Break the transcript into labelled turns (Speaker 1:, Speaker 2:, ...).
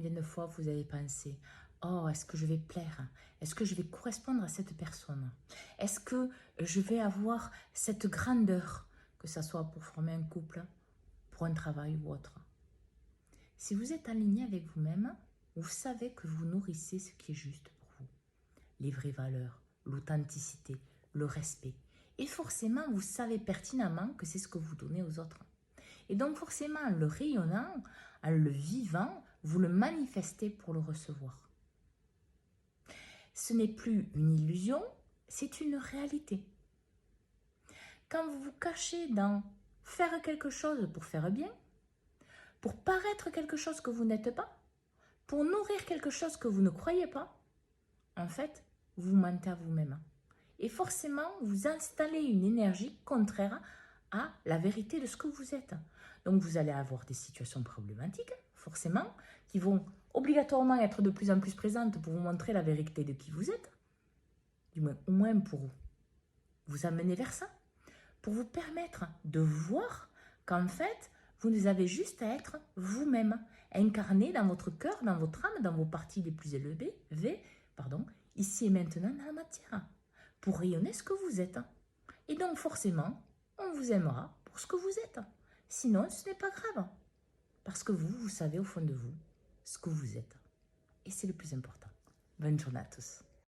Speaker 1: Combien de fois vous avez pensé, oh, est-ce que je vais plaire? Est-ce que je vais correspondre à cette personne? Est-ce que je vais avoir cette grandeur, que ce soit pour former un couple, pour un travail ou autre? Si vous êtes aligné avec vous-même, vous savez que vous nourrissez ce qui est juste pour vous. Les vraies valeurs, l'authenticité, le respect. Et forcément, vous savez pertinemment que c'est ce que vous donnez aux autres. Et donc forcément, en le rayonnant, en le vivant, vous le manifestez pour le recevoir. Ce n'est plus une illusion, c'est une réalité. Quand vous vous cachez dans faire quelque chose pour faire bien, pour paraître quelque chose que vous n'êtes pas, pour nourrir quelque chose que vous ne croyez pas, en fait, vous mentez à vous-même. Et forcément, vous installez une énergie contraire à la vérité de ce que vous êtes. Donc, vous allez avoir des situations problématiques, forcément, qui vont obligatoirement être de plus en plus présentes pour vous montrer la vérité de qui vous êtes, du moins, au moins pour vous amener vers ça, pour vous permettre de voir qu'en fait, vous avez juste à être vous-même, incarné dans votre cœur, dans votre âme, dans vos parties les plus élevées, ici et maintenant dans la matière, pour rayonner ce que vous êtes. Et donc forcément, on vous aimera pour ce que vous êtes. Sinon, ce n'est pas grave. Parce que vous savez au fond de vous ce que vous êtes. Et c'est le plus important. Bonne journée à tous.